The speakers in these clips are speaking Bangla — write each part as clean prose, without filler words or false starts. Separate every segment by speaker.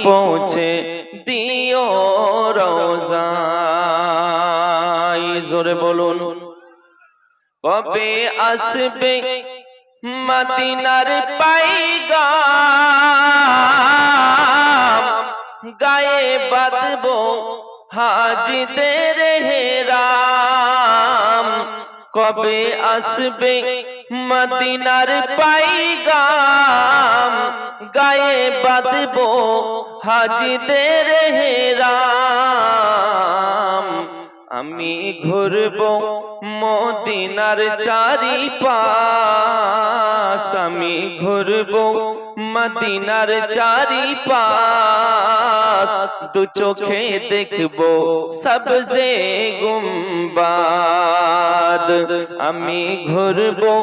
Speaker 1: পৌঁছে দিও রোজায়। জোরে বলুন, কবে আসবে মদিনার পাইগাম, গায়ে বাঁধবো হাজিদের হেরাম। কবে আসবে মদিনার পাইগাম, গায়ে বাঁধবো হাজিদের হেরাম। আমি ঘুরবো মদিনার চারিপাশ, আমি ঘুরবো মদিনার চারিপাশ, দু চোখে দেখবো সবজে গুম্বাদ। আমি ঘুরবো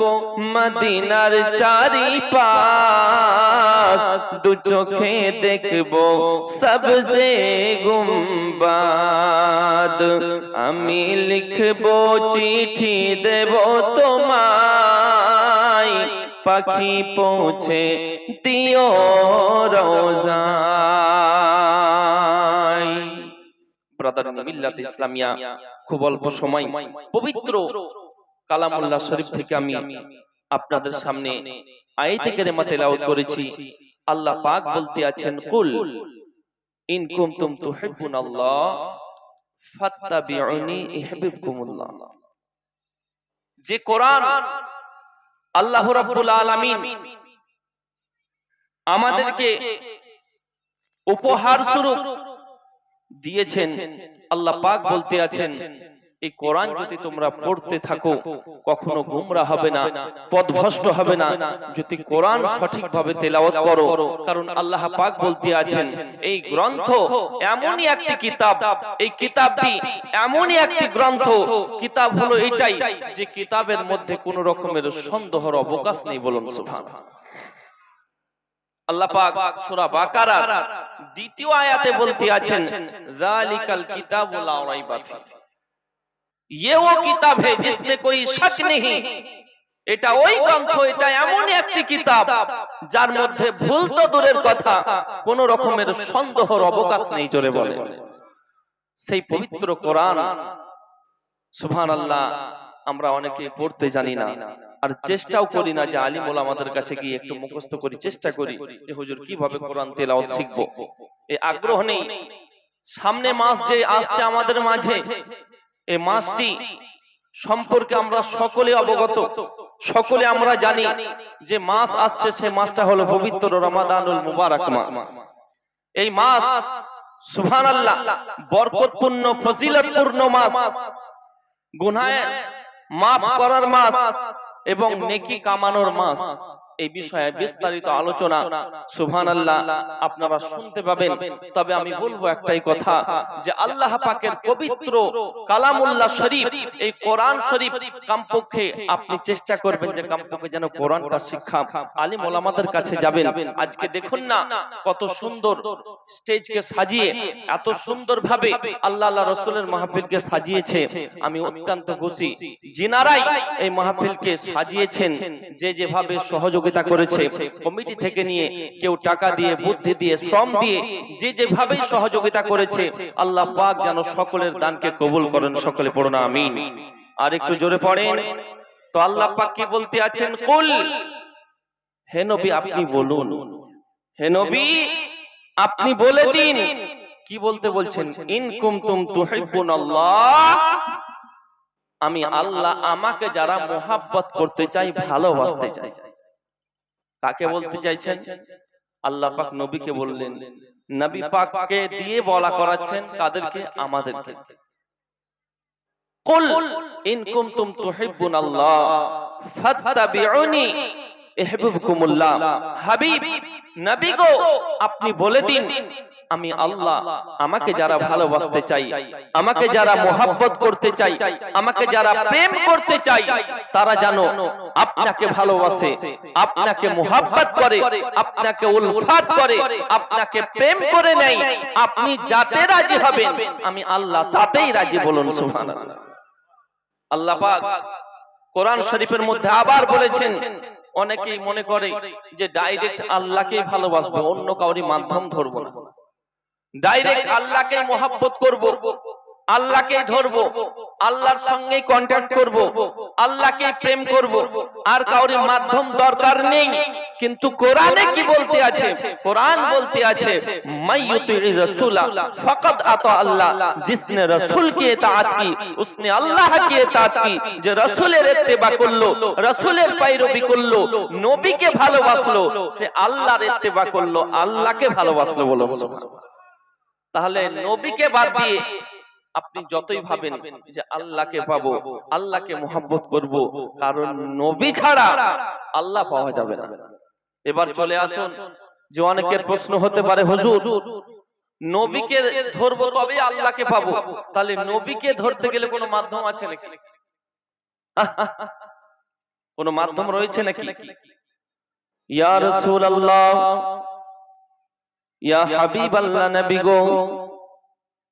Speaker 1: মদিনার চারিপাশ, দু চোখে দেখবো সবজে গুম্বাদ। আমি লিখবো চিঠি দেব তোমায়, পাখি পৌঁছে দিও রোজায়। ব্রাদার মিল্লাত ইসলামিয়া, খুব অল্প সময় পবিত্র কালামুল্লাহ শরীফ থেকে আমি আপনাদের সামনে আয়াতে কারিমা তেলাওয়াত করেছি। আল্লাহ পাক বলতে আছেন, কুল ইন কুনতুম তুহিব্বুনাল্লাহ ফাত্তাবিউনি ইউহিব্বুকুমুল্লাহ। যে কোরআন আল্লাহ রাব্বুল আলামিন আমাদেরকে উপহার স্বরূপ দিয়েছেন, আল্লাহ পাক বলতে আছেন, এই কোরআন যদি তোমরা পড়তে থাকো কখনো গোমরাহ হবে না, পথভ্রষ্ট হবে না, যদি কোরআন সঠিকভাবে তেলাওয়াত করো। কারণ আল্লাহ পাক বলতে আছেন, এই গ্রন্থ এমনই একটি কিতাব, এই কিতাবটি এমনই একটি গ্রন্থ, কিতাব হলো এটাই যে কিতাবের মধ্যে কোনো রকমের সন্দেহের অবকাশ নেই। বলুন সুবহানাল্লাহ। আল্লাহ পাক সূরা বাকারার দ্বিতীয় আয়াতে বলতে আছেন, যালিকাল কিতাবু লা রাইবা ফি, ये वो किताब है जिसमें कोई शक नहीं। এটা ওই গ্রন্থ, এটা এমন একটি কিতাব যার মধ্যে ভুল তো দূরের কথা, কোন রকমের সন্দেহের অবকাশ নেই। জোরে বলে, সেই পবিত্র কোরআন সুবহানাল্লাহ আমরা অনেকে পড়তে জানি না, আর চেষ্টাও করি না যে আলিম ওলামাদের কাছে গিয়ে একটু মুখস্থ করি, চেষ্টা করি যে হুজুর কিভাবে কোরআন তেলাওয়াত শিখবো। এই আগ্রহ নেই। সামনে মাস যে আসছে আমাদের মাঝে, এই মাসটি সম্পর্কে আমরা সকলে অবগত, সকলে আমরা জানি যে মাস আসছে, সে মাসটা হলো পবিত্র রমাদানুল মুবারক মাস। এই মাস সুবহানাল্লাহ বরকতপূর্ণ, ফজিলতপূর্ণ মাস, গুনাহ মাফ করার মাস এবং নেকি কামানোর মাস। এই বিষয়ে বিস্তারিত আলোচনা সুবহানাল্লাহ আপনারা শুনতে পাবেন। তবে আমি বলবো একটাই কথা, যে আল্লাহ পাকের পবিত্র কালামুল্লাহ শরীফ, এই কোরআন শরীফ কমপক্ষে আপনি চেষ্টা করবেন যে কমপক্ষে যেন কোরআনটা শিক্ষা আলিম ওলামাদের কাছে যাবেন। আজকে দেখুন না কত সুন্দর স্টেজকে সাজিয়ে, এত সুন্দর ভাবে আল্লাহ রাসূলের মাহফিলকে সাজিয়েছে। আমি অত্যন্ত খুশি যিনারাই এই মাহফিলকে সাজিয়েছেন, যে যেভাবে সহযোগিতা করেছে, কমিটি থেকে নিয়ে কেউ টাকা দিয়ে, বুদ্ধি দিয়ে, শ্রম দিয়ে, যে যেভাবে সহযোগিতা করেছে, আল্লাহ পাক যেন সকলের দানকে কবুল করেন। সকলে পড়ুন আমিন। আর একটু জোরে পড়েন তো। আল্লাহ পাক কি বলতে আছেন, কুল, হে নবী আপনি বলুন, হে নবী আপনি বলে দিন। কি বলতে বলছেন? ইন কুনতুম তুহিব্বুনাল্লাহ, আমি আল্লাহ, আমাকে যারা মুহাব্বত করতে চাই, ভালোবাসতে চাই। কাকে বলতে চাইছেন? আল্লাহ পাক নবীকে বললেন, নবী পাককে দিয়ে বলা করাচ্ছেন কাদেরকে? আমাদেরকে। কুল ইন কুনতুম তুহিব্বুনাল্লাহ ফাত্তাবিউনি ইউহিব্বুকুমুল্লাহ। হাবিব নবী গো আপনি বলে দিন, আমি আল্লাহ, আমাকে যারা ভালোবাসতে চাই, আমাকে যারা মুহাব্বত করতে চাই, আমাকে যারা প্রেম করতে চাই, তারা জানো আপনাকে ভালোবাসে, আপনাকে মুহাব্বত করে, আপনাকে উলফাত করে, আপনাকে প্রেম করে নেয়। আপনি যাতে রাজি হবেন আমি আল্লাহ তাতেই রাজি। বলুন সুবহানাল্লাহ। আল্লাহ পাক কোরআন শরীফের মধ্যে আবার বলেছেন, অনেকেই মনে করে যে ডাইরেক্ট আল্লাহকেই ভালোবাসবো, অন্য কাউরি মাধ্যম ধরবো না। ডাইরেক্ট আল্লাহকে মহব্বত করব, আল্লাহকে ধরবো, আল্লাহর সঙ্গে কন্টাক্ট করব, আল্লাহকে প্রেম করব, আর কাউরি মাধ্যম দরকার নেই। কিন্তু কোরআনে কি বলতে আছে? কোরআন বলতে আছে মাইয়ুতির রাসূলা ফাকাদ আতা আল্লাহ, जिसने रसूल की इताअत की उसने अल्लाह की इताअत की। যে রাসূলের ইত্তেবা করলো, রাসূলের पैरवी করলো, নবীকে ভালোবাসলো, সে আল্লাহর ইত্তেবা করলো, আল্লাহকে ভালোবাসলো। বলো সুবহানাল্লাহ। তাহলে নবীকে বাদ দিয়ে আপনি যতই ভাবেন যে আল্লাহকে পাবো, আল্লাহকে মহব্বত করব, কারণ নবী ছাড়া আল্লাহ পাওয়া যাবে না। এবার চলে আসুন, যে অনেকের প্রশ্ন হতে পারে, হুজুর নবীকে ধরবো তবে আল্লাহকে পাবো, তাহলে নবীকে ধরতে গেলে কোনো মাধ্যম আছে নাকি? কোনো মাধ্যম রয়েছে নাকি? ইয়া রাসূলুল্লাহ, ইয়া হাবিবাল্লাহ, নবী গো,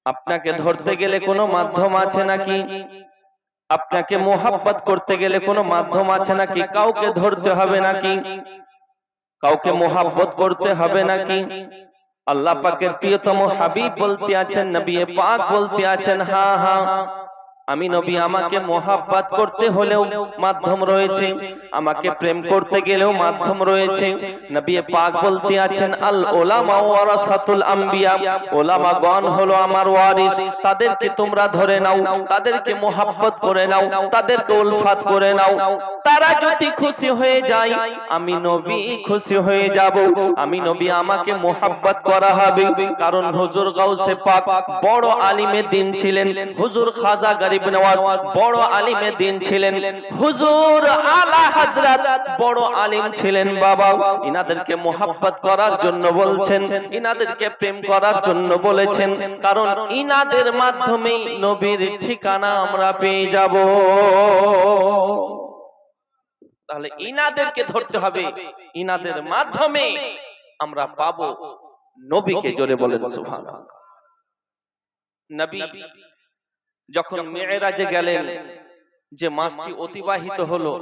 Speaker 1: আপনাকে ধরতে গেলে কোনো মাধ্যম আছে নাকি? আপনাকে মোহাব্বত করতে গেলে কোনো মাধ্যম আছে নাকি? কাউকে ধরতে হবে নাকি? কাউকে মোহাব্বত করতে হবে নাকি? আল্লাহ পাকের প্রিয়তম হাবিব বলতে আছেন, নবী পাক বলতে আছেন, হ্যাঁ হ্যাঁ আমি নবী, আমাকে মোহাব্বত করতে হলেও মাধ্যম রয়েছে, আমাকে প্রেম করতে গেলেও মাধ্যম রয়েছে। নবী পাক বলতে আছেন, আল উলামা ওয়ারাসাতুল আম্বিয়া, উলামাগণ হলো আমার ওয়ারিস, তাদেরকে তোমরা ধরে নাও, তাদেরকে মোহাব্বত করে নাও, তাদেরকে উলফাত করে নাও। তারা যদি খুশি হয়ে যায়, আমি নবী খুশি হয়ে যাব। আমি নবী, আমাকে মোহাব্বত করা হবে, কারণ হুজুর গাউসে পাক বড় আলিমে দ্বীন ছিলেন, হুজুর খাজা গরিব নওয়াজ বড় আলিমে দ্বীন ছিলেন, হুজুর আলা হযরত বড় আলিম ছিলেন। বাবা, ইনাদেরকে মোহাব্বত করার জন্য বলছেন, ইনাদেরকে প্রেম করার জন্য বলেছেন, কারণ ইনাদের মাধ্যমেই নবীর ঠিকানা আমরা পেয়ে যাব। তাহলে ইনাদেরকে ধরতে হবে, ইনাদের মাধ্যমে আমরা পাবো নবীকে। জোরে বলেন সুবহানাল্লাহ। নবী যখন মিরাজে গেলেন, যে মাসটি অতিবাহিত হলো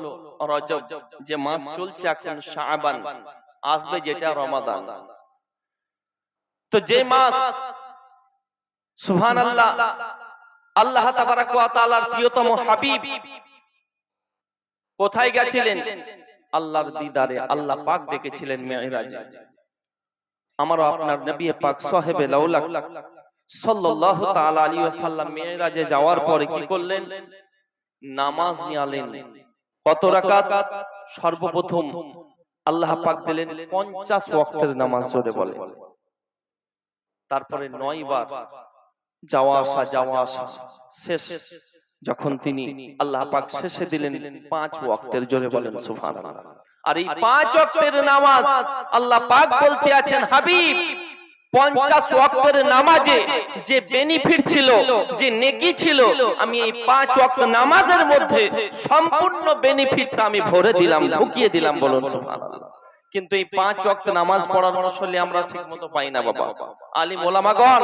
Speaker 1: রজব, যে মাস চলছে এখন শাবান, আসবে যেটা রমাদান, তো যে মাস সুবহানাল্লাহ আল্লাহ তাবারাক ওয়া তাআলার প্রিয়তম হাবিব কোথায় গেছিলেন? আল্লাহর দিদারে, আল্লাহ পাক ডেকেছিলেন মিরাজে। আমারও আপনার নবী পাক সাহেবে লাউলাক সাল্লাল্লাহু তাআলা আলাইহি ওয়াসাল্লাম মিরাজে যাওয়ার পরে কি করলেন? নামাজ নিয়ালেন। কত রাকাত? সর্বপ্রথম আল্লাহ পাক দিলেন 50 ওয়াক্তের নামাজ। জোরে বলে। তারপরে 9 বার যাওয়া আসা শেষ, যখন তিনি আল্লাহ পাক শেষে দিলেন 5 ওয়াক্তের। জোরে বলেন সুবহানাল্লাহ। আর এই 5 ওয়াক্তের নামাজ আল্লাহ পাক বলতে আছেন, হাবিব 50 ওয়াক্তের নামাজে যে বেনিফিট ছিল, যে নেকি ছিল, আমি এই 5 ওয়াক্ত নামাজের মধ্যে সম্পূর্ণ বেনিফিটটা আমি ভরে দিলাম, ঢুকিয়ে দিলাম। বলুন সুবহানাল্লাহ। কিন্তু এই 5 ওয়াক্ত নামাজ পড়ার মুসল্লি আমরা ঠিকমতো পাই না বাবা। আলিম ওলামাগণ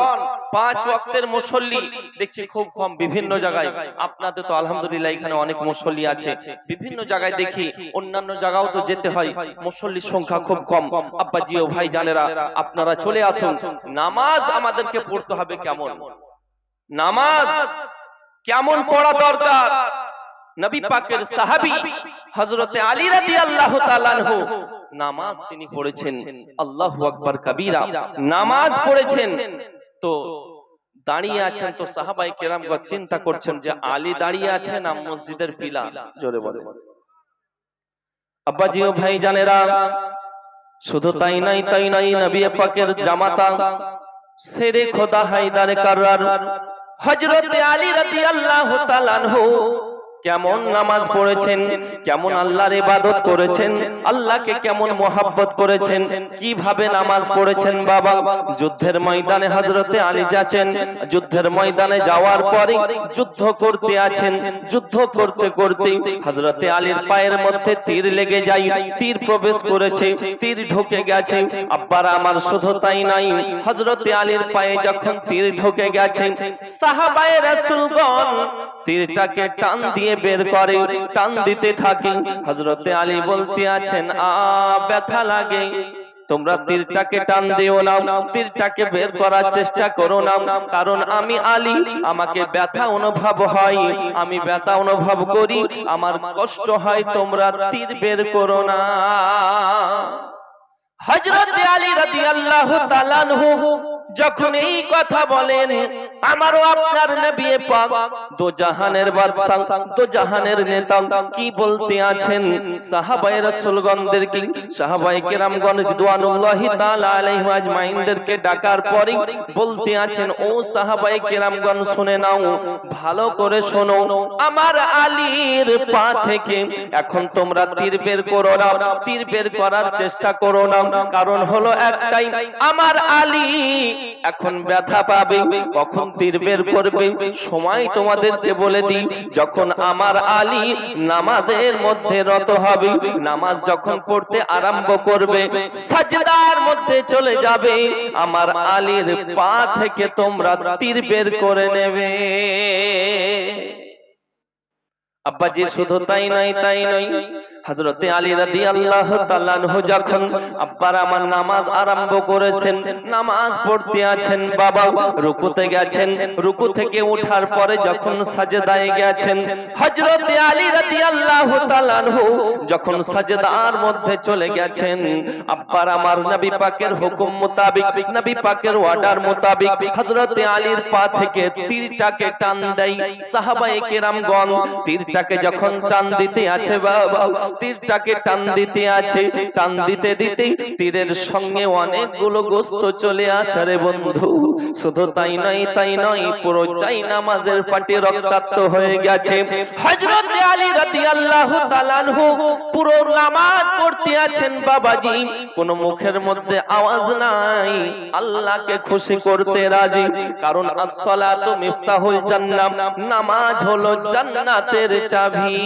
Speaker 1: 5 ওয়াক্তের মুসল্লি দেখছি খুব কম বিভিন্ন জায়গায়। আপনাদের তো আলহামদুলিল্লাহ এখানে অনেক মুসল্লি আছে, বিভিন্ন জায়গায় দেখি, অন্যান্য জায়গাও তো যেতে হয়, মুসল্লির সংখ্যা খুব কম। আব্বাজি ও ভাই জানেরা, আপনারা চলে আসুন। নামাজ আমাদেরকে পড়তে হবে কেমন, নামাজ কেমন পড়া দরকার। নবী পাকের সাহাবী হযরতে আলী রাদিয়াল্লাহু তাআলা আনহু নামাজ তিনি পড়েছেন, আল্লাহু আকবার কবীরা নামাজ পড়েছেন। তো দাঁড়িয়ে আছেন, তো সাহাবায়ে কেরামগণ চিন্তা করছেন যে আলী দাঁড়িয়ে আছেন না মসজিদের পিলা। জোরে বলে। আব্বাজি ও ভাই জানেরা, শুধু তাই নাই, নবী পাকের জামাতা শেরে খোদা হায়দার কাররার হযরতে আলী রাদিয়াল্লাহু তাআলা আনহু কেমন নামাজ পড়েছেন, কেমন আল্লাহর ইবাদত করেছেন, আল্লাহকে কেমন মোহাব্বত করেছেন, কিভাবে নামাজ পড়েছেন। বাবা, যুদ্ধের ময়দানে হযরতে আলী যাচ্ছেন, যুদ্ধের ময়দানে যাওয়ার পরে যুদ্ধ করতে আছেন, যুদ্ধ করতে করতে হযরতে আলীর পায়ের মধ্যে তীর লেগে যায়, তীর প্রবেশ করেছে, তীর ঢুকে গেছে। আব্বারা আমার, শুধু তাই নাই, হযরতে আলীর পায়ে যখন তীর ঢুকে গেছে, সাহাবায়ে রাসূলগণ তীরটাকে টান দিয়ে বের করে, টান দিতে থাকে। হযরতে আলী বলতে আছেন, ব্যথা লাগে, তোমরা তীরটাকে টান দিও না, তীরটাকে বের করার চেষ্টা করো না, কারণ আমি আলী, আমাকে ব্যথা অনুভব হয়, আমি ব্যথা অনুভব করি, আমার কষ্ট হয়, তোমরা তীর বের করো না। হযরত আলী রাদিয়াল্লাহু তাআলা আনহু যখন এই কথা বলেন, আমারও আপনার নবী পাক দো জাহানের বাদশা, দো জাহানের নেতা কি বলতে আছেন সাহাবায়ে রাসূলগণদেরকে, সাহাবায়ে কেরামগণ রিদওয়ানুল্লাহি তাআলা আলাইহিম আজমাইনদেরকে ডাকার পরে বলতে আছেন, ও সাহাবায়ে কেরামগণ শুনে নাও, ভালো করে শোনো, আমার আলীর পা থেকে এখন তোমরা তীর বের করো না, তীর বের করার চেষ্টা করো না, কারণ হলো একটাই, আমার আলী এখন ব্যথা পাবে, কখন তীর বের করবে সময় তোমাদেরকে বলে দিই, যখন আমার আলী নামাজের মধ্যে রত হবে, নামাজ যখন পড়তে আরম্ভ করবে, সাজদার মধ্যে চলে যাবে, আমার আলীর পা থেকে তোমরা তীর বের করে নেবে। আব্বাজি শুধু তাই নয়, তাই নয়, হযরতে আলী রাদিয়াল্লাহু তাআলা আনহু যখন আব্বার আমার নামাজ আরম্ভ করেছেন, নামাজ পড়তে আছেন, বাবা রুকুতে গেছেন, রুকু থেকে ওঠার পরে যখন সাজদায় গেছেন, হযরতে আলী রাদিয়াল্লাহু তাআলা আনহু যখন সাজদার মধ্যে চলে গেছেন, আব্বার আমার নবী পাকের হুকুম মোতাবেক, নবী পাকের অর্ডার মোতাবেক হযরতে আলীর পা থেকে তীরটাকে টান দেয়। সাহাবায়ে কেরামগণ তীরটাকে যখন টান দিতে আছে, বাবা তীরটাকে টান দিতে আছে, টান দিতে দিতে তীরের সঙ্গে অনেকগুলো গোস্ত চলে আসে রে বন্ধু। শুধু তাই নয়, তাই নয়, পুরো চাই নামাজের পাটি রক্তাক্ত হয়ে গেছে। হযরত আলী রাদিয়াল্লাহু তাআলা আনহু পুরো নামাজ পড়তে আছেন বাবাজি, কোন মুখের মধ্যে আওয়াজ নাই, আল্লাহকে খুশি করতে রাজি, কারণ as-সালাতু মিফতাহুল জান্নাহ, নামাজ হলো জান্নাতের চাবি।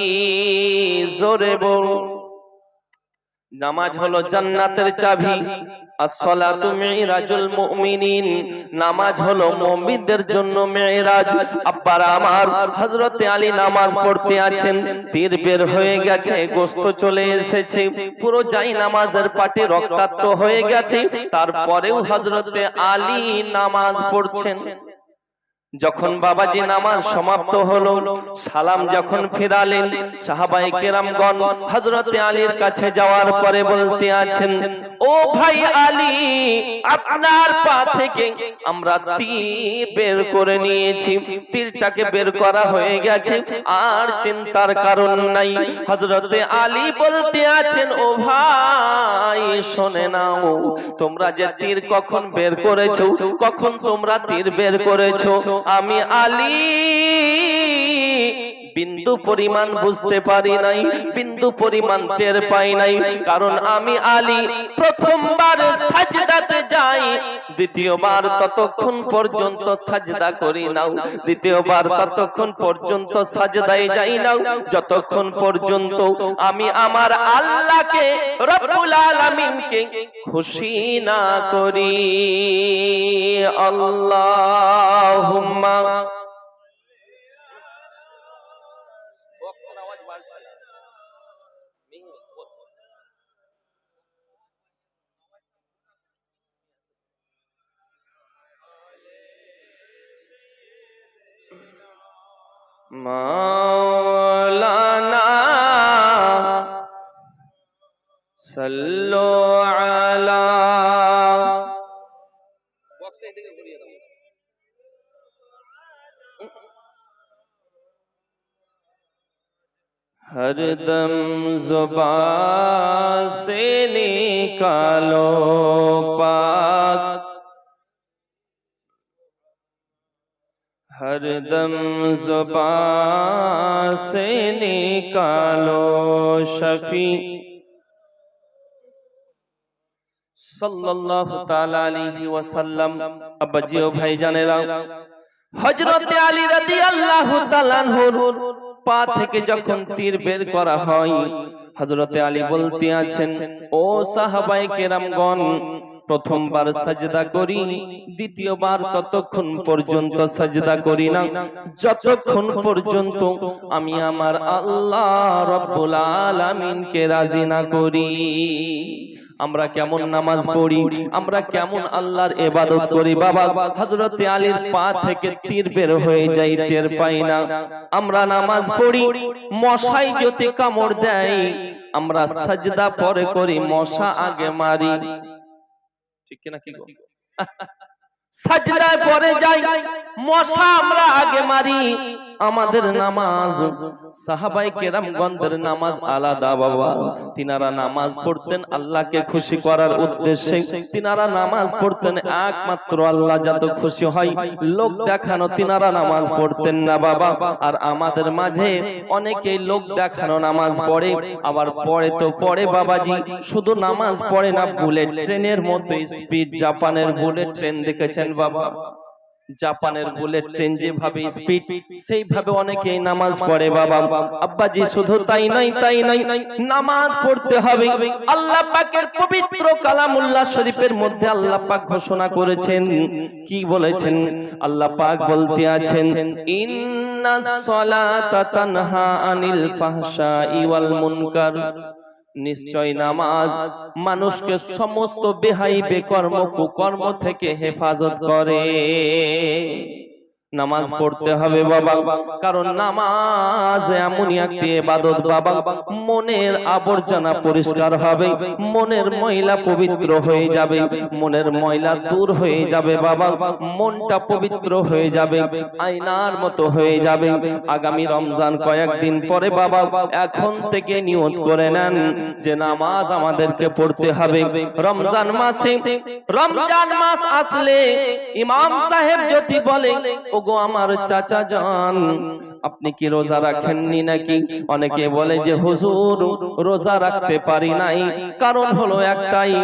Speaker 1: জোরে বল, নামাজ হলো জান্নাতের চাবি। as-সালাতু মিরাজুল মুমিনিন, নামাজ হলো মুমিনদের জন্য মিরাজ। আব্বারা আমার হযরতে আলী নামাজ পড়তে আছেন, তীর বের হয়ে গেছে, গোশত চলে এসেছে, পুরো যাই নামাজের পাটি রক্তাক্ত হয়ে গেছে, তারপরেও হযরতে আলী নামাজ পড়ছেন। যখন বাবাজি নামাজ সমাপ্ত হলো, সালাম যখন ফিরালেন, সাহাবায়ে কেরামগণ হযরতে আলীর কাছে যাওয়ার পরে বলতে আছেন, ও ভাই আলী, আপনার পা থেকে আমরা তীর বের করে নিয়েছি, তীরটাকে বের করা হয়ে গেছে, আর চিন্তার কারণ নাই। হযরতে আলী বলতে আছেন, ও ভাই শুনে নাও, তোমরা যে তীর কখন বের করেছো, কখন তোমরা তীর বের করেছো, আমি আলী বিন্দু পরিমাণ বুঝতে পারি নাই, বিন্দু পরিমাণ টের পাই নাই, কারণ আমি আলী প্রথমবার সাজদাতে যাই, দ্বিতীয়বার ততক্ষণ পর্যন্ত সাজদা করি না, দ্বিতীয়বার ততক্ষণ পর্যন্ত সাজদায় যাই না যতক্ষণ পর্যন্ত আমি আমার আল্লাহকে রব্বুল আলামিনকে খুশি না করি। আল্লাহুম্মা মাওলানা সাল্লু আলা, हरदम ज़ुबान से निकालो पाक, हरदम ज़ुबान से निकालो शफी, सल्लल्लाहु ताला अलैहि वसल्लम। अब्बाजियो भाईजानेरा, हजरत आली রাদিয়াল্লাহু তাআলা আনহুর পা থেকে যখন তীর বের করা হয়, হযরতে আলী বলতে আছেন, ও সাহাবায়ে কেরামগণ, প্রথমবার সাজদা করি, দ্বিতীয়বার ততক্ষণ পর্যন্ত সাজদা করি না যতক্ষণ পর্যন্ত আমি আমার আল্লাহ রব্বুল আলামিনকে রাজি না করি। আমরা কেমন নামাজ পড়ি, আমরা কেমন আল্লাহর ইবাদত করি বাবা। হযরতে আলীর পা থেকে তীর বের হয়ে যায়, টের পাই না। আমরা নামাজ পড়ি, মশাই যদি কামড় দেয় আমরা সাজদা পরে করি, মশা আগে মারি, ঠিক কি না কি গো? সাজদায় পরে যাই, মশা আমরা আগে মারি। আমাদের নামাজ, সাহাবায়ে কেরামগণদের নামাজ আলাদা বাবা। তিনারা নামাজ পড়তেন আল্লাহকে খুশি করার উদ্দেশ্যে, তিনারা নামাজ পড়তেন একমাত্র আল্লাহ যাতে খুশি হয়, লোক দেখানো তিনারা নামাজ পড়তেন না বাবা। আর আমাদের মাঝে অনেকেই লোক দেখানো নামাজ পড়ে, আবার পড়ে তো পড়ে বাবাজি, শুধু নামাজ পড়ে না, বুলেট ট্রেনের মতো স্পিড, জাপানের বুলেট ট্রেন দেখেছেন বাবা? জাপানের বুলেট ট্রেন যেভাবে স্পিড, সেইভাবে অনেকেই নামাজ পড়ে বাবা। আব্বাজি শুধু তাই নয়, তাই নয়, নামাজ পড়তে হবে। আল্লাহ পাকের পবিত্র কালামুল্লাহ শরীফের মধ্যে আল্লাহ পাক ঘোষণা করেছেন, কি বলেছেন? আল্লাহ পাক বলতে আছেন, ইন্নাস সালাতা তানহা আনিল ফাহশাই ওয়াল মুনকার, নিশ্চয় নামাজ মানুষকে সমস্ত বেহাই বেকর্ম কুকর্ম থেকে হেফাজত করে। নামাজ পড়তে হবে বাবা, কারণ নামাজ এমনই একটি ইবাদত বাবা, মনের আবর্জনা পরিষ্কার হবে, মনের ময়লা পবিত্র হয়ে যাবে, মনের ময়লা দূর হয়ে যাবে বাবা, মনটা পবিত্র হয়ে যাবে, আয়নার মতো হয়ে যাবে। আগামী রমজান কয়েকদিন পরে বাবা, এখন থেকে নিয়ত করে নেন যে নামাজ আমাদেরকে পড়তে হবে। রমজান মাসে, রমজান মাস আসলে ইমাম সাহেব যদি বলে, ওগো আমার চাচা জান আপনি কি রোজা রাখেননি নাকি? অনেকে বলে যে হুজুর রোজা রাখতে পারি নাই, কারণ হলো একটাই,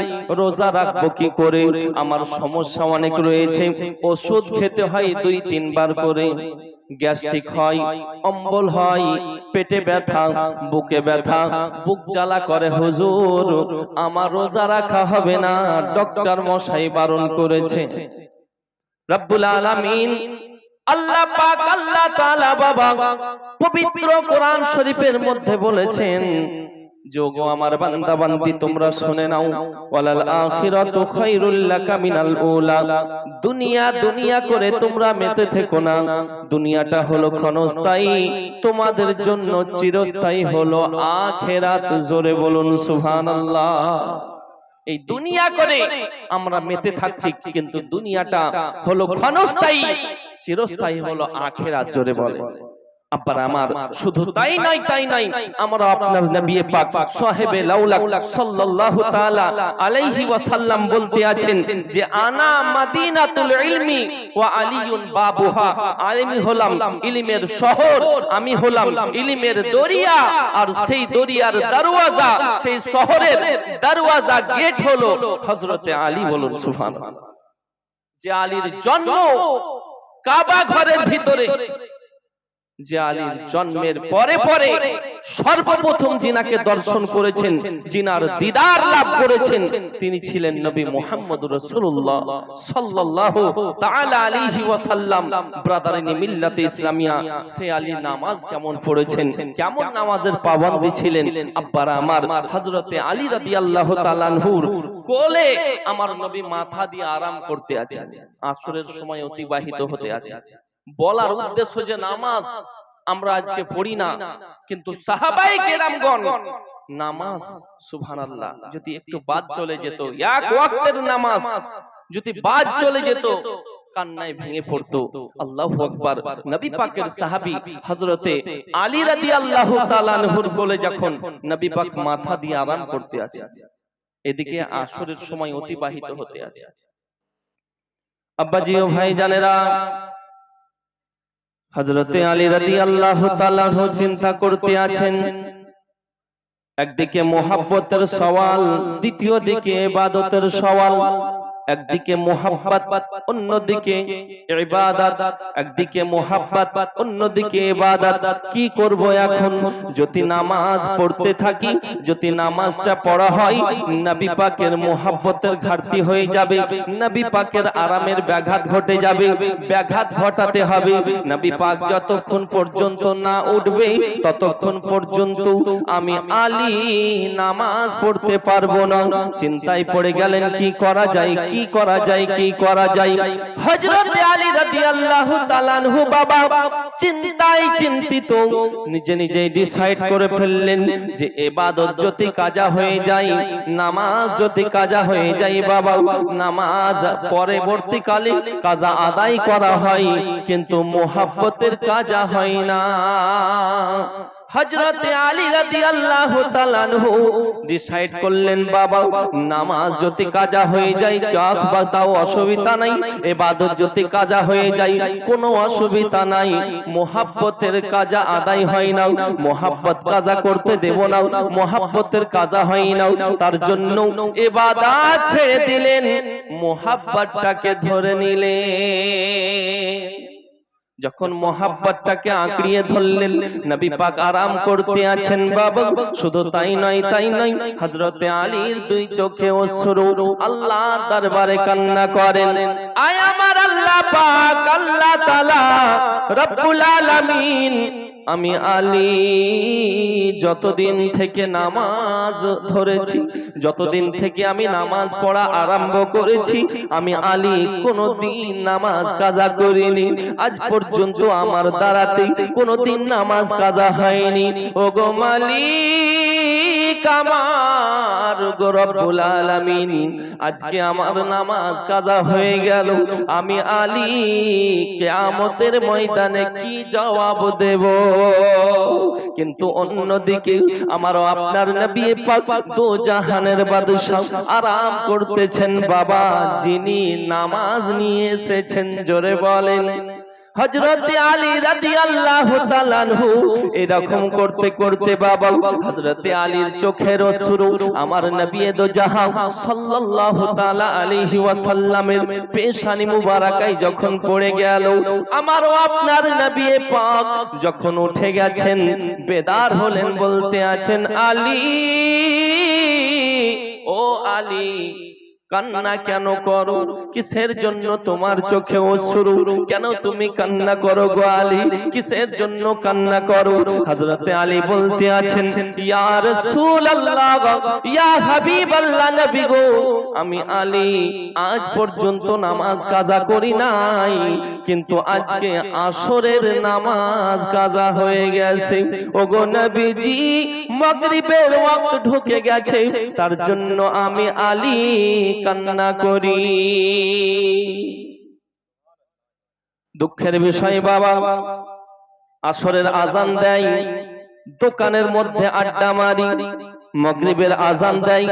Speaker 1: রোজা রাখবো কি করে, আমার সমস্যা অনেক রয়েছে, ওষুধ খেতে হয় 2-3 বার করে, গ্যাস্ট্রিক হয়, অম্বল হয়, পেটে ব্যথা, বুকে ব্যথা, বুক জ্বালা করে, হুজুর আমার রোজা রাখা হবে না, ডক্টর মশাই বারণ করেছে। রব্বুল আলামিন আল্লাহ পাক আল্লাহ তাআলা বাবা পবিত্র কোরআন শরীফের মধ্যে বলেছেন, যোগো আমার বান্দা বান্দি তোমরা শুনে নাও, ওয়ালাল আখিরাতু খায়রুল লাকা মিনাল উলা, দুনিয়া দুনিয়া করে তোমরা মেতে থেকো না, দুনিয়াটা হলো ক্ষণস্থায়ী, তোমাদের জন্য চিরস্থায়ী হলো আখিরাত। জোরে বলুন সুবহানাল্লাহ। এই দুনিয়া করে আমরা মেতে থাকছি, কিন্তু দুনিয়াটা হলো ক্ষণস্থায়ী, চিরস্থায়ী হলো আখিরাত। জোরে বলে আব্বার আমার। শুধু তাই নয়, তাই নয়, আমরা আপনার নবী পাক সাহেবে লাউলাক সাল্লাল্লাহু তাআলা আলাইহি ওয়াসাল্লাম বলতে আছেন যে আনা মাদিনাতুল ইলমি ওয়া আলিয়ুন বাবুহা, আমি হলাম ইলমের শহর, আমি হলাম ইলমের দরিয়া, আর সেই দরিয়ার দরওয়াজা, সেই শহরের দরওয়াজা গেট হলো হযরতে আলী। বলুন সুবহানাল্লাহ। যে আলীর জন্ম কাবা ঘরের ভিতরে, যে আলীর জন্মের পরে পরে সর্বপ্রথম যিনাকে দর্শন করেছেন, যিনার দিদার লাভ করেছেন, তিনি ছিলেন নবী মুহাম্মদুর রাসূলুল্লাহ সাল্লাল্লাহু তাআলা আলাইহি ওয়াসাল্লাম। ব্রাদারিনী মিল্লাতে ইসলামিয়া, সে আলী নামাজ কেমন পড়েছেন, কেমন নামাজের পাবন্দী ছিলেন। আব্বারা আমার, হযরতে আলী রাদিয়াল্লাহু তাআলা আনহুর কোলে আমার নবী মাথা দিয়ে আরাম করতে আছেন, আসরের সময় অতিবাহিত হতে আছে। বলার উদ্দেশ্য যে নামাজ আমরা আজকে পড়ি না, কিন্তু সাহাবায়ে কেরামগণ নামাজ সুবহানাল্লাহ যদি একটু বাদ চলে যেত, এক ওয়াক্তের নামাজ যদি বাদ চলে যেত, কান্নায় ভেঙে পড়তো। আল্লাহু আকবার। নবী পাকের সাহাবী হযরতে আলী রাদিয়াল্লাহু তাআলা আনহুর কোলে যখন নবী পাক মাথা দিয়ে আরাম করতে আছে, এদিকে আসরের সময় অতিবাহিত হতে আছে। আব্বাজি ও ভাই জানেরা, হযরতে আলী রাদিয়াল্লাহু তাআলা চিন্তা করতে আছেন, একদিকে মোহাব্বতের সওয়াল, দ্বিতীয় দিকে ইবাদতের সওয়াল। একদিকে মুহাব্বত, অন্যদিকে ইবাদত। একদিকে মুহাব্বত, অন্যদিকে ইবাদত। কি করব এখন? যদি নামাজ পড়তে থাকি, যদি নামাজটা পড়া হয়, নবী পাকের মুহাব্বতের ঘাটতি হয়ে যাবে, নবী পাকের আরামের ব্যাঘাত ঘটে যাবে। ব্যাঘাত ঘটাতে হবে। নবী পাক যতক্ষণ পর্যন্ত না উঠবে ততক্ষণ পর্যন্ত আমি আলী নামাজ পড়তে পারবো না। চিন্তায় পড়ে গেলেন, কি করা যায়, কি করা যায়, কি করা যায়। হযরত আলী রাদিয়াল্লাহু তাআলা আনহু বাবা চিন্তায় চিন্তিত, নিজে নিজেই ডিসাইড করে ফেললেন যে ইবাদত যদি কাজা হয়ে যায়, নামাজ যদি কাজা হয়ে যায় বাবা, নামাজ পরবর্তীকালে কাজা আদায় করা হয়, কিন্তু মুহাব্বতের কাজা হয় না। হযরত আলী রাদিয়াল্লাহু তাআলা আনহু ডিসাইড করলেন, বাবা নামাজ যদি কাজা হয়ে যায় চাক বাতাও অসুবিধা নাই, ইবাদত যদি কাজা হয়ে যায় কোনো অসুবিধা নাই, মুহাব্বতের কাজা আদায় হয় না, মুহাব্বত কাজা করতে দেব না, মুহাব্বতের কাজা হয় না। তার জন্য ইবাদত ছেড়ে দিলেন, মুহাব্বতটাকে ধরে নিলেন। যখন মোহাব্বতটাকে আঁকড়িয়ে ধরলেন, নবী পাক আরাম করতে আছেন বাবা। শুধু তাই নয়, তাই নয়, হযরতে আলীর দুই চোখে অশ্রু, আল্লাহর দরবারে কান্না করেন। আয় আমার আল্লাহ পাক, আল্লাহ তাআলা রব্বুল আলামিন, আমি আলী যতদিন থেকে নামাজ ধরেছি, যতদিন থেকে আমি নামাজ পড়া আরম্ভ করেছি, আমি আলী কোনোদিন নামাজ কাজা করিনি। আজ পর্যন্ত আমার দ্বারাতে কোনোদিন নামাজ কাজা হয়নি। ওগো মালিক আমার, গো রব্বুল আলামিন, আজকে আমার নামাজ কাজা হয়ে গেল, আমি আলী কিয়ামতের ময়দানে কি জবাব দেব? কিন্তু অন্যদিকে আমার আপনার নবী পাক দো জাহানের বাদশা আরাম করতেছেন বাবা, যিনি নামাজ নিয়ে এসেছেন। জোরে বলেন হযরত আলী রাদিয়াল্লাহু তাআলা আনহু। এরকম করতে করতে বাবা হযরত আলীর চোখের অশ্রু আমার নবী দো জাহান সাল্লাল্লাহু তাআলা আলাইহি ওয়াসাল্লামের পেশানি মুবারাকায় যখন পড়ে গেল, আমার আপনার নবী পাক যখন উঠে গেছেন, বেদার হলেন, বলতে আছেন, আলী, ও আলী, কান্না কেন করো? কিসের জন্য তোমার চোখে অশ্রু? কেন তুমি কান্না করো গো আলী? কিসের জন্য কান্না করো? হযরতে আলী বলতে আছেন, ইয়া রাসূলুল্লাহ, ইয়া হাবিবাল্লাহ, নবী গো, আমি আলী আজ পর্যন্ত নামাজ কাজা করি নাই, কিন্তু আজকে আসরের নামাজ কাজা হয়ে গেছে। ওগো নবীজি, মাগরিবের ওয়াক্ত ঢুকে গেছে, তার জন্য আমি আলী কান্না করি। দুঃখের বিষয় বাবা, আসরের আজান দেয়, দোকানের মধ্যে আড্ডা মারি, মাগরিবের আজান দেয়,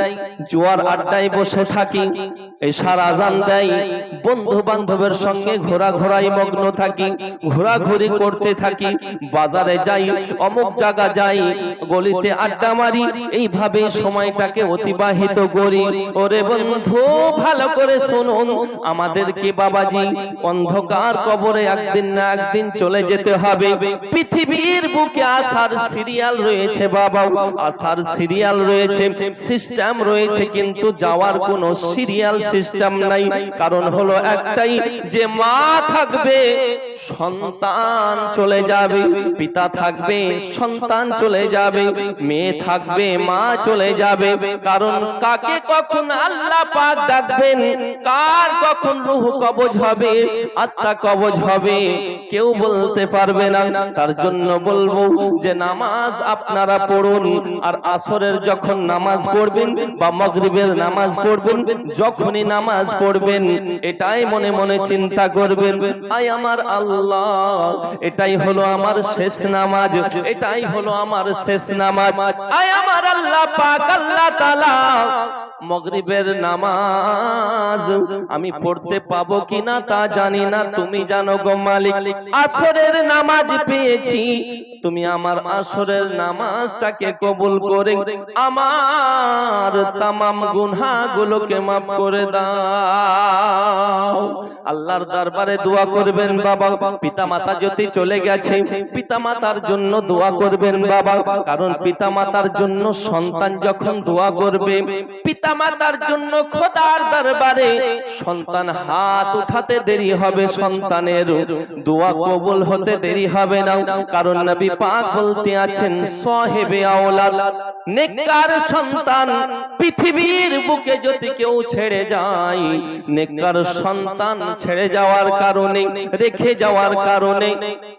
Speaker 1: জুয়ার আড্ডায় বসে থাকি, এশার আজান দেয়, বন্ধু বান্ধবের সঙ্গে ঘোরাঘোরায় মগ্ন থাকি, ঘোরাঘুরি করতে থাকি, বাজারে যাই, অমুক জায়গা যাই, গলিতে আড্ডা মারি, এইভাবে সময়টাকে অতিবাহিত করি। ওরে বন্ধু, ভালো করে শুনুন, আমাদেরকে বাবাজি অন্ধকার কবরে একদিন না একদিন চলে যেতে হবে। পৃথিবীর বুকে আসার সিরিয়াল রয়েছে বাবা, আসার সিরিয়াল রয়েছে, সিস্টেম রয়েছে, কিন্তু যাওয়ার কোনো সিরিয়াল সিস্টেম নাই। কারণ হলো একটাই, যে মা থাকবে সন্তান চলে যাবে, পিতা থাকবে সন্তান চলে যাবে, মেয়ে থাকবে মা চলে যাবে। কারণ কাকে কখন আল্লাহ পাক ডাকবেন, কার কখন রূহ কবজ হবে, আত্মা কবজ হবে, কেউ বলতে পারবে না। তার জন্য বলবো যে নামাজ আপনারা পড়ুন, আর আসরের যখন নামাজ পড়বেন বা মাগরিবের নামাজ পড়বেন, যখনই নামাজ পড়বেন এটাই মনে মনে চিন্তা করবেন, আয় আমার আল্লাহ, এটাই হলো আমার শেষ নামাজ, এটাই হলো আমার শেষ নামাজ। আয় আমার আল্লাহ পাক, আল্লাহ তাআলা, মাগরিবের নামাজ আমি পড়তে পাবো কিনা তা জানি না, তুমি জানো গো মালিক। আসরের নামাজ পেয়েছি, তুমি আমার আসরের নামাজটাকে কবুল করে আমার তামাম গুনাহগুলোকে মাফ করে দাও। আল্লাহর দরবারে দোয়া করবেন বাবা। পিতামাতা যদি চলে গেছে, পিতামাতার জন্য দোয়া করবেন বাবা, কারণ পিতামাতার জন্য সন্তান যখন দোয়া করবে, পিতামাতার জন্য খোদার দরবারে সন্তান হাত উঠাতে দেরি হবে, সন্তানের দোয়া কবুল হতে দেরি হবে না। কারণ নবী পাক বলতে আছেন, সাহেবে আওলাদ, নেককার সন্তান পৃথিবীর বুকে যদি কেউ ছেড়ে যায়, নেককার সন্তান ছেড়ে যাওয়ার কারণে, রেখে যাওয়ার কারণে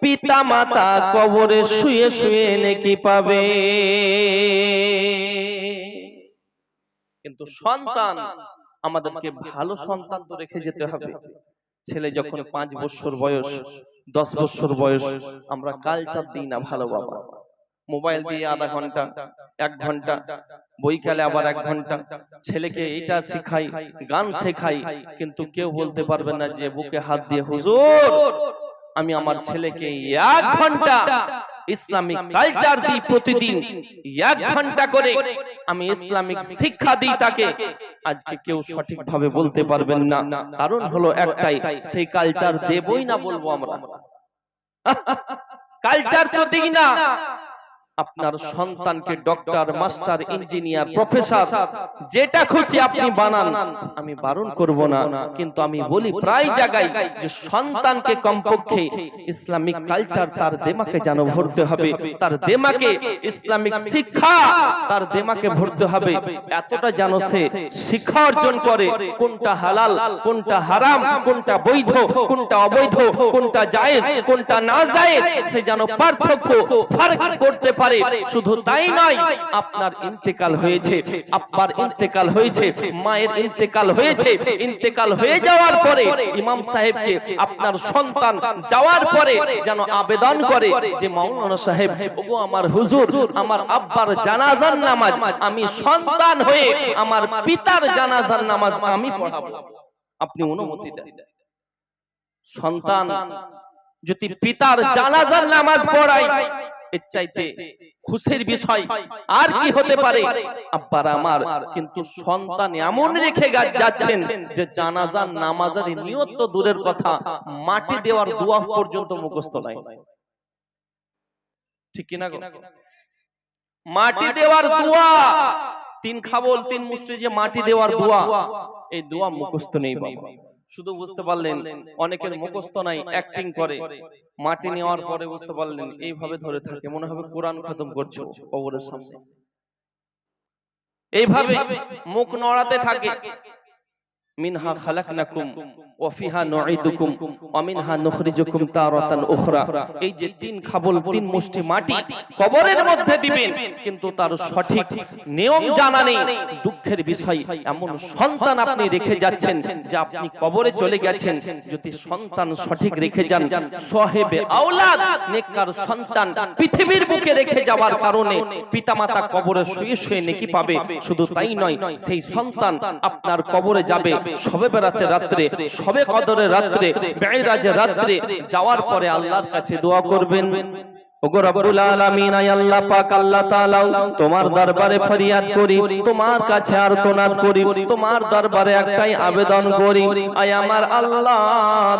Speaker 1: পিতা মাতা কবরে শুয়ে শুয়ে নেকি পাবে। কিন্তু সন্তান, আমাদেরকে ভালো সন্তান তো রেখে যেতে হবে। ছেলে যখন 5 বছর বয়স, 10 বছর বয়স, আমরা কালচার দিই না ভালো বাবা। মোবাইল দিয়ে আধা ঘন্টা, 1 ঘন্টা, বই খেলে আবার 1 ঘন্টা, ছেলেকে এটা শেখাই, গান শেখাই, কিন্তু কেউ বলতে পারবে না যে বুকে হাত দিয়ে, হুজুর আমি আমার ছেলেকে 1 ঘন্টা ইসলামিক কালচার দিই, প্রতিদিন 1 ঘন্টা করে আমি ইসলামিক শিক্ষা দিই তাকে। আজকে কেউ সঠিকভাবে বলতে পারবেন না। কারণ হলো একটাই, সেই কালচার দেবই না বলবো আমরা। কালচার তো দিই না। আপনার সন্তানকে ডক্টর, মাস্টার, ইঞ্জিনিয়ার, প্রফেসর, যেটা খুশি আপনি বানান, আমি বারণ করব না। কিন্তু আমি বলি প্রায় জায়গায় যে সন্তানকে কমপক্ষে ইসলামিক কালচার তার দিমাগে যেন ভরতে হবে, তার দিমাগে ইসলামিক শিক্ষা তার দিমাগে ভরতে হবে। এতটা যেন সে শিক্ষা অর্জন করে, কোনটা হালাল, কোনটা হারাম, কোনটা বৈধ, কোনটা অবৈধ, কোনটা জায়েজ, কোনটা না জায়েজ, সে যেন পার্থক্য ফারাক করতে পারে। শুধু তাই নয়, আপনার ইন্তেকাল হয়েছে, আব্বার ইন্তেকাল হয়েছে, মায়ের ইন্তেকাল হয়েছে, ইন্তেকাল হয়ে যাওয়ার পরে ইমাম সাহেবকে আপনার সন্তান যাওয়ার পরে যেন আবেদন করে যে মাওলানা সাহেব, ওগো আমার হুজুর, আমার আব্বার জানাজার নামাজ আমি সন্তান হয়ে আমার পিতার জানাজার নামাজ আমি পড়াবো, আপনি অনুমতি দেন। সন্তান যদি পিতার জানাজার নামাজ পড়ায়, এর চাইতে খুশির বিষয় আর কি হতে পারে? আব্বারা আমার, কিন্তু সন্তান এমন রেখে যাচ্ছেন যে জানাজার নামাজের নিয়ত তো দূরের কথা, মাটি দেওয়ার দোয়া পর্যন্ত মুখস্থ নাই। ঠিক কিনা গো? মাটি দেওয়ার দোয়া, 3 খাবল 3 মুষ্টি যে মাটি দেওয়ার দোয়া, এই দোয়া মুখস্থ নেই বাবা। শুধু বুঝতে পারলেন অনেকের মুখস্থ নাই, অ্যাক্টিং করে, মাটি নেওয়ার পরে বুঝতে পারলেন এইভাবে ধরে থাকে, মনে হবে কোরআন খতম করছো কবরের সামনে, এইভাবে মুখ নড়াতে থাকে। মিনহা খালাকনাকুম ওয়া ফিহা নুঈদুকুম ওয়া মিনহা নুখরিজুকুম তারাতান উখরা। এই যে 3 খাবল 3 মুষ্টি মাটি কবরের মধ্যে দিবেন, কিন্তু তার সঠিক নিয়ম জানা নেই। দুঃখের বিষয়, এমন সন্তান আপনি রেখে যাচ্ছেন যে আপনি কবরে চলে গেছেন। যদি সন্তান সঠিক রেখে যান, সাহেবে আওলাদ, নেককার সন্তান পৃথিবীর বুকে রেখে যাওয়ার কারণে পিতামাতা কবরে শুয়ে শুয়ে নেকি পাবে। শুধু তাই নয়, সেই সন্তান আপনার কবরে যাবে শবে বরাতের রাত্রে, শবে কদরের রাত্রে, মেরাজের রাত্রে যাওয়ার পরে আল্লাহর কাছে দোয়া করবেন, ওগো রব্বুল আলামিন, আয় আল্লাহ পাক, আল্লাহ তাআলা তোমার দরবারে ফরিয়াদ করি, তোমার কাছে আর্তনাদ করি, তোমার দরবারে একটাই আবেদন করি, আয় আমার আল্লাহ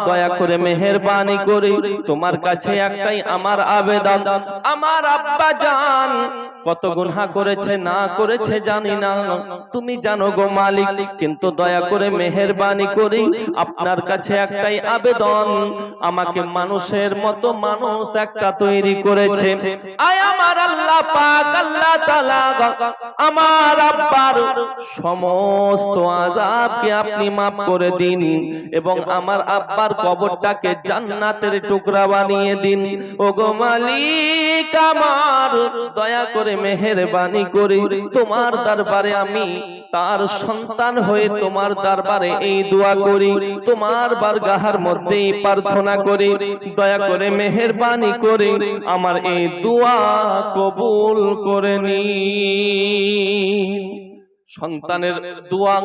Speaker 1: দয়া করে মেহেরবানি করে তোমার কাছে একটাই আমার আবেদন, আমার আব্বা জান কত গুনাহ করেছে না করেছে জানি না, তুমি জানো গো মালিক, কিন্তু দয়া করে মেহেরবানি করে আপনার কাছে একটাই আবেদন, আমাকে মানুষের মতো মানুষ একটা তৈরি করেছে, আয় আমার আল্লাহ পাক, আল্লাহ তাআলা আমার আব্বার সমস্ত আযাবকে আপনি maaf করে দিন এবং আমার আব্বার কবরটাকে জান্নাতের টুকরা বানিয়ে দিন। ওগো মালিক আমার, দয়া করে মেহেরবানি করে তোমার দরবারে আমি তার সন্তান হয়ে তোমার দরবারে এই দোয়া করি, তোমার বারগাহের মধ্যে প্রার্থনা করি, দয়া করে মেহেরবানি করে আমার এই দোয়া কবুল করে নিন। সন্তানের দোয়া,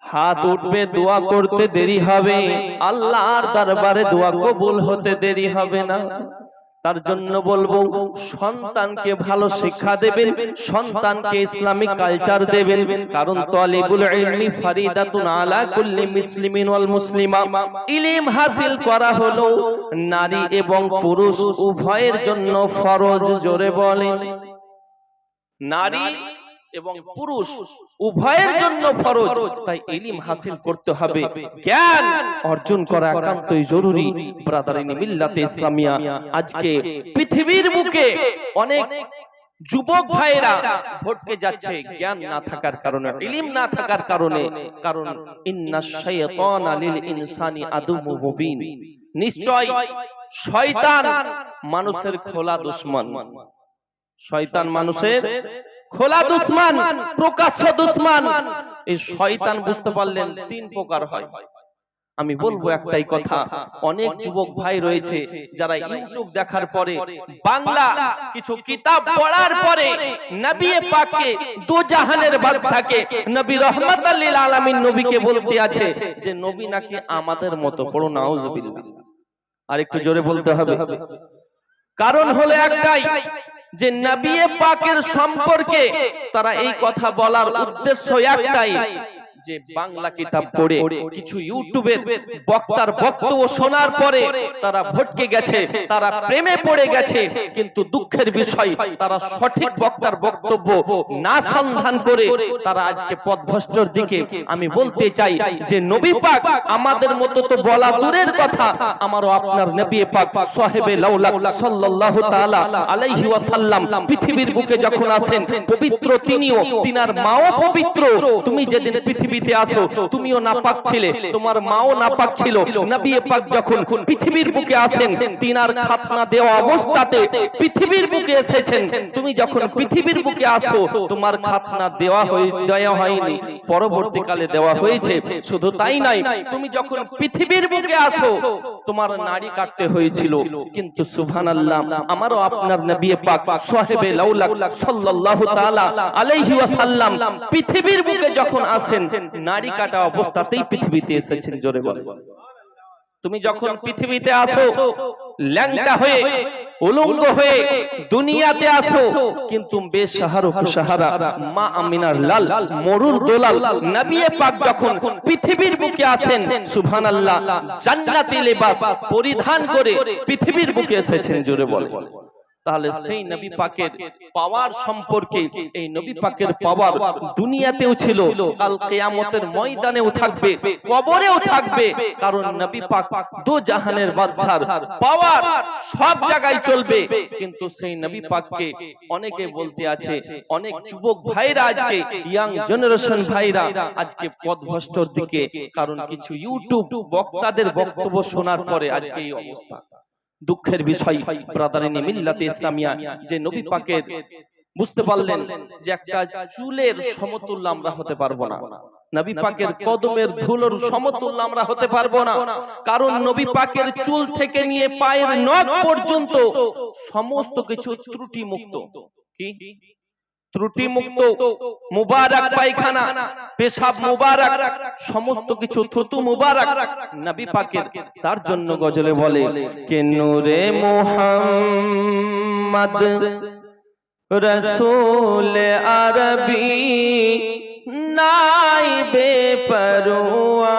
Speaker 1: হাত উঠবে, দোয়া করতে দেরি হবে, আল্লাহর দরবারে দোয়া কবুল হতে দেরি হবে না। তার জন্য বলবো সন্তানকে ভালো শিক্ষা দেবেন, সন্তানকে ইসলামিক কালচার দেবেন, কারণ তালিবুল ইলমি ফারিদাতুন আলা কুল্লি মুসলিমিন ওয়াল মুসলিমা। ইলম হাসিল করা হলো নারী এবং পুরুষ উভয়ের জন্য ফরজ। জোরে বলেন, নারী এবং পুরুষ উভয়ের জন্য ফরজ। তাই ইলম হাসিল করতে হবে, জ্ঞান অর্জন করা একান্তই জরুরি। ব্রাদারিনী মিল্লাতে ইসলামিয়া, আজকে পৃথিবীর বুকে অনেক যুবক ভাইরা ভটকে যাচ্ছে জ্ঞান না থাকার কারণে, ইলম না থাকার কারণে। কারণ ইন্নাশ শাইতানা লিল ইনসানি আদুউম মুবিন, নিশ্চয় শয়তান মানুষের খোলা দুশমন। শয়তান মানুষের খোলা দুশমন, প্রকাশ্য দুশমন। এই শয়তান বুঝতে পারলেন তিন প্রকার হয়। আমি বলবো একটাই কথা, অনেক যুবক ভাই রয়েছে যারা ইউটিউব দেখার পরে, বাংলা কিছু কিতাব পড়ার পরে নবী পাককে, দু জাহানের বাদশাকে, নবী রহমাতাল লিল আলামিন নবীকে বলতে আছে যে নবী নাকি আমাদের মতো। পড়ো নাউজুবিল্লাহ। আর একটু জোরে বলতে হবে। কারণ হলো একটাই, যে নবী পাকের সম্পর্কে তারা এই কথা বলার উদ্দেশ্য একটাই, যে বাংলা কিতাব পড়ে কিছু ইউটিউবের বক্তার বক্তব্য শোনার পরে তারা ভটকে গেছে, তারা প্রেমে পড়ে গেছে। কিন্তু দুঃখের বিষয়, তারা সঠিক বক্তার বক্তব্য না সন্ধান করে তারা আজকে পথভ্রষ্টর দিকে। আমি বলতে চাই যে নবী পাক আমাদের মতো তো বলা দূরের কথা, আমারও আপনার নবী পাক সাহেবে লাউলাক সাল্লাল্লাহু তাআলা আলাইহি ওয়াসাল্লাম পৃথিবীর বুকে যখন আসেন, পবিত্র তিনিও, তিনার মাও পবিত্র। তুমি যেদিন পৃথিবীতে আসো তুমিও নাপাক ছিলে, তোমার মাও নাপাক ছিল। নবী পাক যখন পৃথিবীর বুকে আসেন, তিনার খাতনা দেওয়া অবস্থাতে পৃথিবীর বুকে এসেছেন। তুমি যখন পৃথিবীর বুকে আসো, তোমার খাতনা দেওয়া হয়নি, পরবর্তীকালে দেওয়া হয়েছে। শুধু তাই নয়, তুমি যখন পৃথিবীর বুকে আসো, তোমার নাড়ি কাটতে হয়েছিল। কিন্তু সুবহানাল্লাহ, আমারও আপনার নবী পাক সাহেবে লাউলাক সাল্লাল্লাহু তাআলা আলাইহি ওয়াসাল্লাম পৃথিবীর বুকে যখন আসেন, নাড়ি কাটা অবস্থাতেই পৃথিবীতে এসেছেন। জোরে বলেন। তুমি যখন পৃথিবীতে আসো ল্যাংটা হয়ে, উলঙ্গ হয়ে দুনিয়াতে আসো, কিন্তু বেসাহারা কুসাহারা মা আমিনার লাল মরুর দোলাল নবী পাক যখন পৃথিবীর বুকে আসেন, সুবহানাল্লাহ, জান্নাতি লিবাস পরিধান করে পৃথিবীর বুকে এসেছেন। জোরে বলেন। তাহলে সেই নবী পাকের পাওয়ার সম্পর্কে, এই নবী পাকের পাওয়ার দুনিয়াতেও ছিল, কাল কিয়ামতের ময়দানেও থাকবে, কবরেও থাকবে। কারণ নবী পাক দু জাহানের বাদশার পাওয়ার সব জায়গায় চলবে। কিন্তু সেই নবী পাককে অনেকে বলতে আছে, অনেক যুবক ভাইরা আজকে, ইয়াং জেনারেশন ভাইরা আজকে পথভ্রষ্টর দিকে। কারণ কিছু ইউটিউব বক্তাদের বক্তব্য শোনার পরে আজকে এই অবস্থা। দুঃখের বিষয় ব্রাদারিনী মিল্লাতে ইসলামিয়া, যে নবী পাকের বুঝতে পারলেন যে একটা চুলের সমতুল্য আমরা হতে পারবো না, নবী পাকের কদমের ধুলোর সমতুল্য আমরা হতে পারবো না। কারণ নবী পাকের চুল থেকে নিয়ে পায়ের নখ পর্যন্ত সমস্ত কিছু ত্রুটি মুক্ত। কি ত্রুটি মুক্ত, মুবারক পায়খানা, পেশাব মুবারক, সমস্ত কিছু থুতু মুবারক নবী পাকের। তার জন্য গজলে বলে কে নূরে মুহাম্মদ রাসূল আরবি নাইবে পরওয়ার,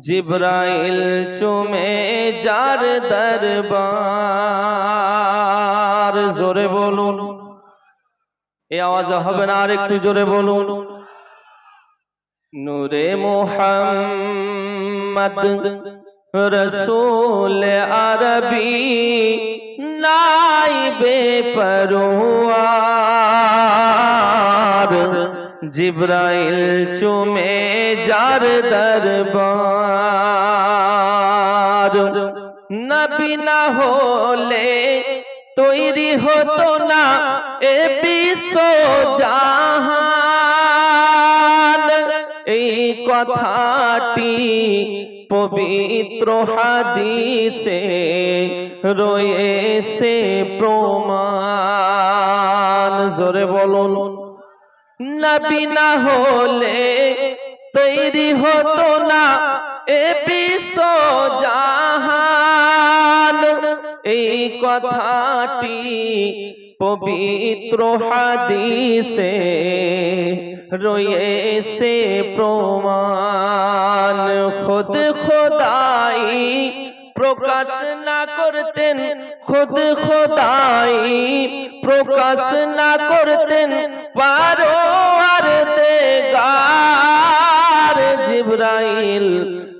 Speaker 1: জিবরাইল চুমে যার দরবার। জোরে বলুন, এই আওয়াজ হবে না, আর একটু জোরে বলুন। নূরে মুহাম্মদ রাসূল আরবি নাইবে পরওয়ার, জিবরাইল চুমে যার দরবার। নবী না হলে তৈরি হতো না এ বিশ্ব জাহান। এই কথাটি পবিত্র হাদিসে রয়েছে প্রমাণ। জোরে বলুন। নবী না হলে তৈরি হতো না এ বিশ্ব জাহান। এই কথাটি পবিত্র হাদিসে রয়েছে প্রমাণ। খুদ খোদাই প্রকাশ না করতেন, খুদ খোদাই প্রকাশ না করতেন পারোয়ার দেগার। জিবরাইল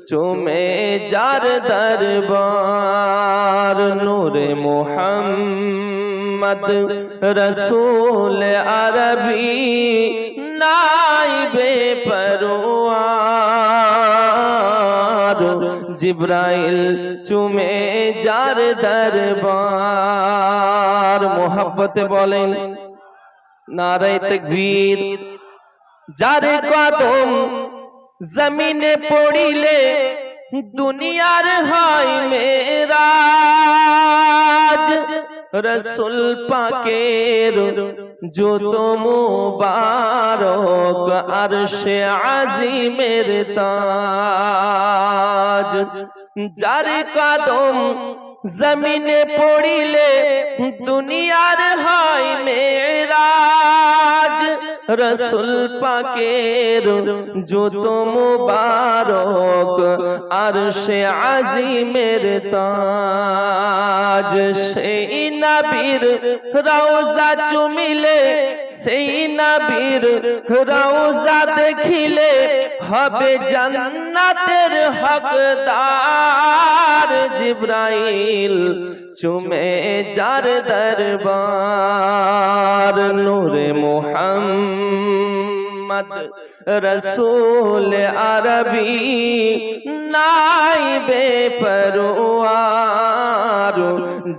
Speaker 1: চুমে যার দরবার, নূরে মুহাম্মদ রসূল আরবি নাইবে পরওয়ার। জিবরাইল চুমে যার দরবার। মোহাব্বতে বলেন নারে তাকবীর। যার কদম জমিনে পড়িলে দুনিয়ার হয় মেরাজ। রসুল পাকের জুত মুবারক আরশে আজিমের তাজ। যার কদম জমিনে পড়িলে দুনিয়ার হয় মেরাজ। রসুল পাকের জুত মুবারক আরশে আজিমের তাজ। সেই নবীর রওজা চুমিলে, সেই নবীর রওজা দেখিলে হবে জান্নাতের হকদার। জিবরাইল চুমে যার দরবার, নূরে মুহাম্মদ রসূল আরবি নাইবে পরওয়ার।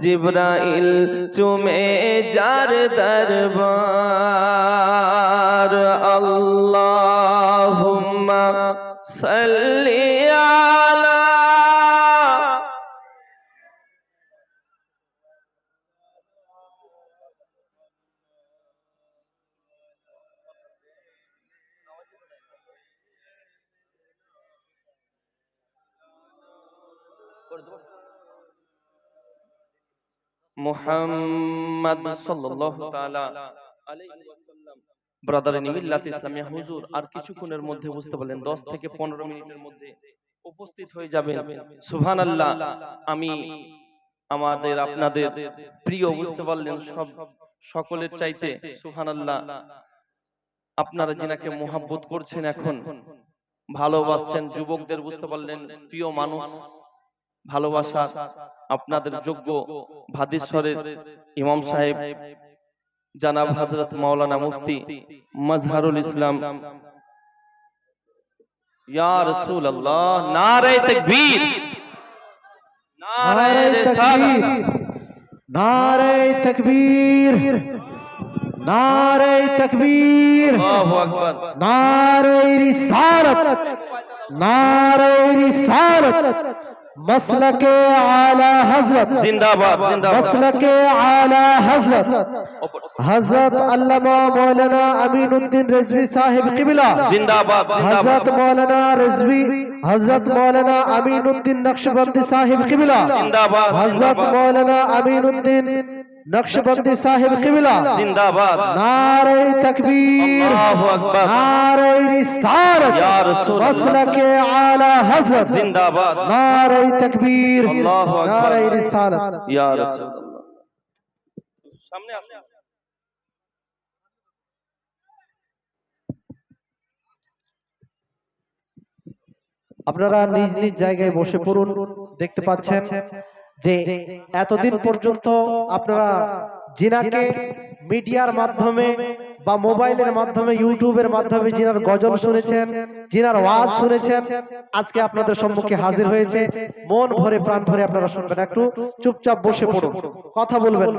Speaker 1: জিবরাইল চুমে যার দরবার। আল্লাহুম্মা সাল্লি আলা মুহাম্মদ সাল্লাল্লাহু তাআলা আলাইহি ওয়াসাল্লাম। ব্রাদার মিল্লাত ইসলামিয়া হুজুর আর কিছুক্ষণের মধ্যে বুঝতে পারলেন 10 থেকে 15 মিনিটের মধ্যে উপস্থিত হয়ে যাবেন। সুবহানাল্লাহ। আমি আমাদের আপনাদের প্রিয় বুঝতে পারলেন সব সকলের চাইতে সুবহানাল্লাহ আপনারা যিনাকে মোহাব্বত করছেন, এখন ভালোবাসছেন, যুবকদের বুঝতে পারলেন প্রিয় মানুষ, ভালোবাসা আপনাদের যোগ্য ভাদেশ্বরের ইমাম সাহেব জনাব হযরত মাওলানা মুফতি মাজহারুল ইসলাম। ইয়া রাসূলুল্লাহ, নারে তাকবীর, নারে রিসালাত,
Speaker 2: নারে তাকবীর, নারে তাকবীর,
Speaker 1: আল্লাহু আকবার,
Speaker 2: নারে রিসালাত, নারে রিসালাত। मसलके आला हजरत
Speaker 1: जिंदाबाद, जिंदाबाद,
Speaker 2: मसलके आला हजरत हजरत अल्लामा मौलाना अमीनुद्दीन रिजवी साहिब किबला
Speaker 1: जिंदाबाद,
Speaker 2: हजरत मौलाना रिजवी हजरत मौलाना अमीनुद्दीन नक्शबंदी साहिब किबला
Speaker 1: जिंदाबाद,
Speaker 2: हजरत मौलाना अमीनुद्दीन नक्शबंदी साहिब किबला
Speaker 1: जिंदाबाद,
Speaker 2: नारे तकबीर,
Speaker 1: अल्लाहु अकबर,
Speaker 2: नारे रिसालत,
Speaker 1: या रसूल अल्लाह,
Speaker 2: मसलके आला हजरत
Speaker 1: जिंदाबाद,
Speaker 2: नारे तकबीर,
Speaker 1: अल्लाहु अकबर,
Speaker 2: नारे रिसालत।
Speaker 1: या रसूल अल्लाह। सामने আসুন।
Speaker 2: আপনারা নিজ নিজ জায়গায় বসে পড়ুন। দেখতে পাচ্ছেন যে এতদিন পর্যন্ত আপনারা জিনাকে মিডিয়ার মাধ্যমে বা মোবাইলের মাধ্যমে, ইউটিউবের মাধ্যমে জিনার গজল শুনেছেন, জিনার ওয়াজ শুনেছেন, আজকে আপনাদের সম্মুখে হাজির হয়েছে। মন ভরে প্রাণ ভরে আপনারা শুনবেন। একটু চুপচাপ বসে পড়ুন, কথা বলবেন।